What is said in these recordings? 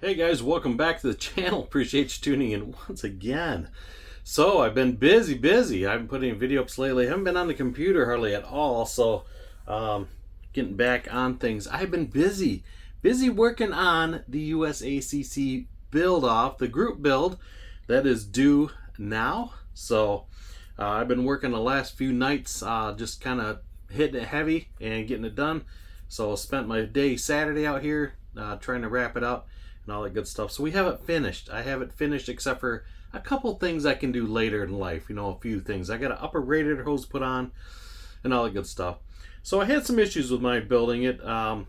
Hey guys, welcome back to the channel. Appreciate you tuning in once again. So I've been busy. I've been putting video ups lately. I haven't been on the computer hardly at all. So getting back on things. I've been busy working on the Usacc build off, the group build that is due now. So I've been working the last few nights, just kind of hitting it heavy and getting it done. So I spent my day Saturday out here trying to wrap it up and all that good stuff. So we haven't finished. I haven't finished except for a couple things I can do later in life. You know, a few things. I got an upper radiator hose put on and all that good stuff. So I had some issues with my building it. I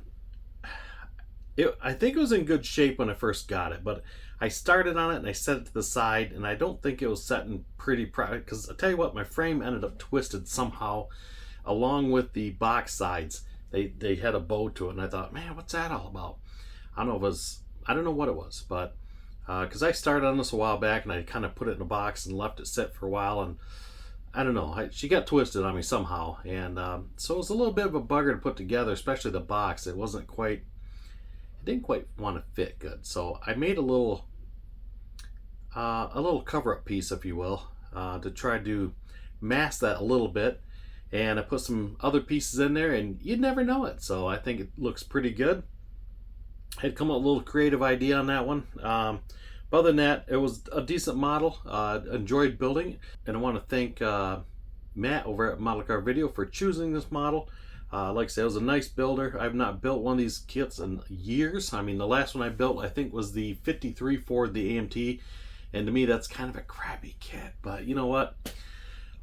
think it was in good shape when I first got it, but I started on it and I set it to the side, and I don't think it was setting pretty proper, because I tell you what, my frame ended up twisted somehow along with the box sides. They had a bow to it, and I thought, man, what's that all about? I don't know what it was, but because I started on this a while back and I kind of put it in a box and left it sit for a while, and I don't know, she got twisted on me somehow, and so it was a little bit of a bugger to put together, especially the box. It didn't quite want to fit good, so I made a little cover-up piece, if you will, to try to mask that a little bit. And I put some other pieces in there, and you'd never know it. So I think it looks pretty good. I had come up with a little creative idea on that one. But other than that, it was a decent model. Enjoyed building, and I want to thank Matt over at Model Car Video for choosing this model. Like I said, it was a nice builder. I've not built one of these kits in years. I mean, the last one I built, I think, was the 53 Ford, the AMT. And to me, that's kind of a crappy kit. But you know what?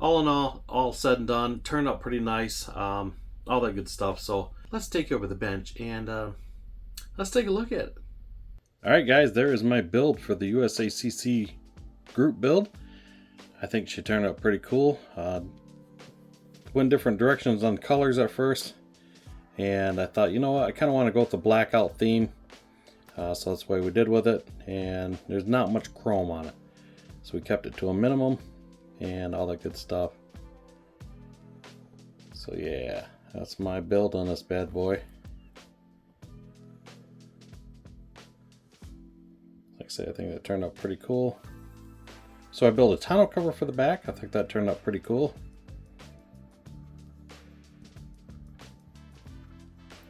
All in all said and done, turned out pretty nice. All that good stuff. So let's take you over the bench and let's take a look at it. All right, guys, there is my build for the Usacc group build. I think she turned out pretty cool. Went different directions on colors at first, and I thought, you know what, I kind of want to go with the blackout theme. So that's the way we did with it, and there's not much chrome on it, so we kept it to a minimum and all that good stuff. So yeah, that's my build on this bad boy. Like I say, I think that turned out pretty cool. So I built a tonneau cover for the back. I think that turned out pretty cool.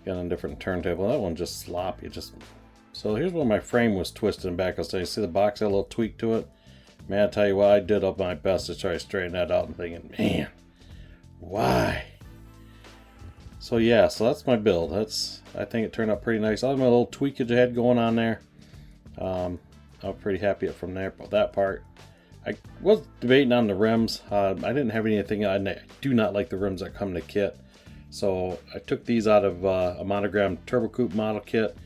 Got a different turntable. That one just sloppy. So here's where my frame was twisted in back. So you see the box had a little tweak to it. Man, I tell you what, I did up my best to try to straighten that out, and thinking, man, why? So yeah, so that's my build. I think it turned out pretty nice. Other than my little tweakage I had going on there, I'm pretty happy from there. But that part, I was debating on the rims. I didn't have anything. I do not like the rims that come in the kit. So I took these out of a Monogram Turbo Coupe model kit,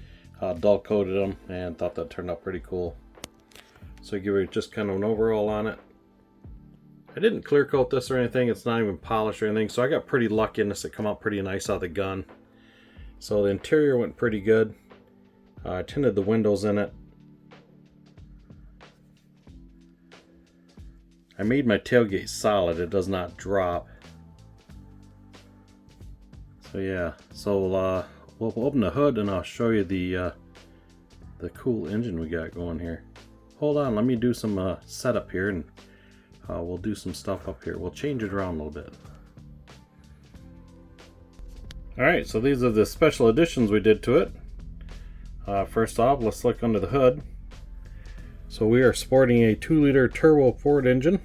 dull coated them, and thought that turned out pretty cool. So give it just kind of an overall on it. I didn't clear coat this or anything. It's not even polished or anything. So I got pretty lucky in this. It come out pretty nice out of the gun. So the interior went pretty good. I tinted the windows in it. I made my tailgate solid. It does not drop. So yeah. So we'll open the hood and I'll show you the cool engine we got going here. Hold on, let me do some setup here, and we'll do some stuff up here. We'll change it around a little bit. Alright, so these are the special additions we did to it. First off, let's look under the hood. So we are sporting a 2-liter turbo Ford engine.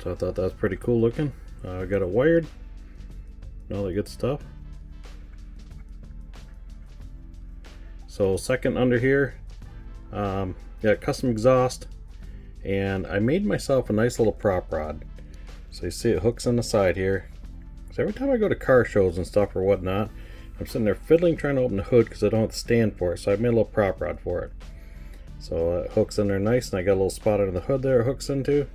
So I thought that was pretty cool looking. I got it wired, and all that good stuff. So second under here, got custom exhaust, and I made myself a nice little prop rod. So you see it hooks on the side here. So every time I go to car shows and stuff or whatnot, I'm sitting there fiddling trying to open the hood because I don't have the stand for it. So I made a little prop rod for it. So it hooks in there nice, and I got a little spot under the hood there it hooks into.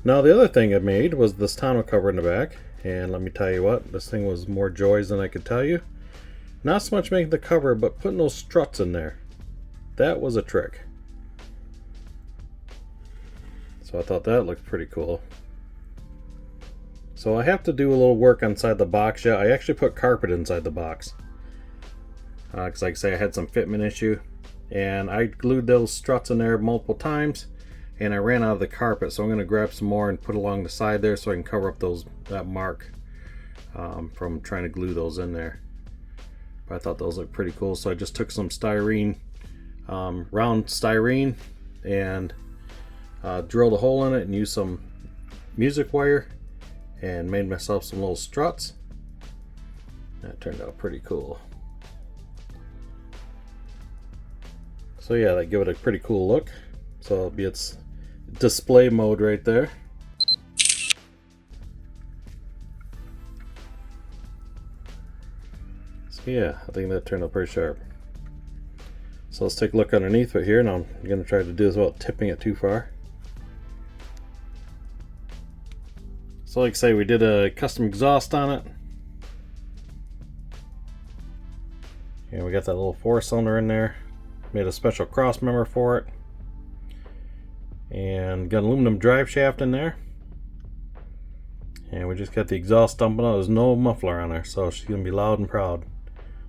Now the other thing I made was this tonneau cover in the back, and let me tell you what, this thing was more joys than I could tell you. Not so much making the cover, but putting those struts in there. That was a trick. So I thought that looked pretty cool. So I have to do a little work inside the box yet. I actually put carpet inside the box. because like I say, I had some fitment issue, and I glued those struts in there multiple times, and I ran out of the carpet, so I'm going to grab some more and put along the side there so I can cover up that mark from trying to glue those in there. But I thought those looked pretty cool, so I just took some styrene, round styrene, and drilled a hole in it and used some music wire and made myself some little struts. That turned out pretty cool. So yeah, that give it a pretty cool look. So it'll be its display mode right there. So yeah, I think that turned out pretty sharp. So let's take a look underneath it here, and I'm going to try to do this without tipping it too far. So like I say, we did a custom exhaust on it. And we got that little 4-cylinder in there. Made a special cross member for it. And got an aluminum drive shaft in there. And we just got the exhaust dumping out. There's no muffler on her, so she's going to be loud and proud.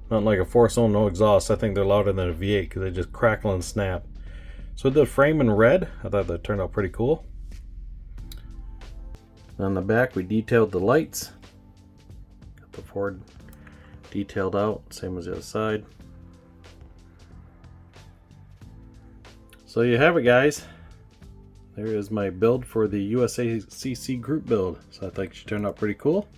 Not like a 4-cylinder, no exhaust. I think they're louder than a V8 because they just crackle and snap. So the frame in red, I thought that turned out pretty cool. On the back, we detailed the lights. Got the Ford detailed out, same as the other side. So you have it, guys. There is my build for the USACC group build. So I think she turned out pretty cool.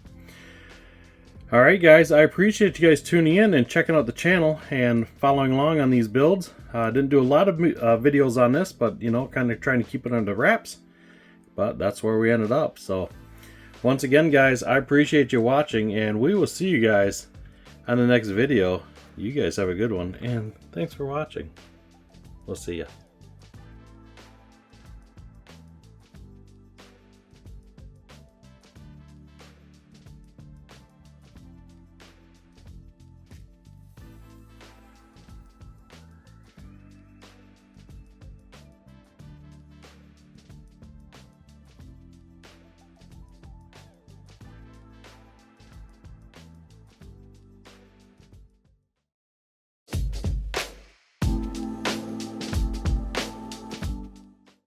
Alright guys, I appreciate you guys tuning in and checking out the channel and following along on these builds. I didn't do a lot of videos on this, but you know, kind of trying to keep it under wraps. But that's where we ended up. So once again guys, I appreciate you watching, and we will see you guys on the next video. You guys have a good one, and thanks for watching. We'll see ya.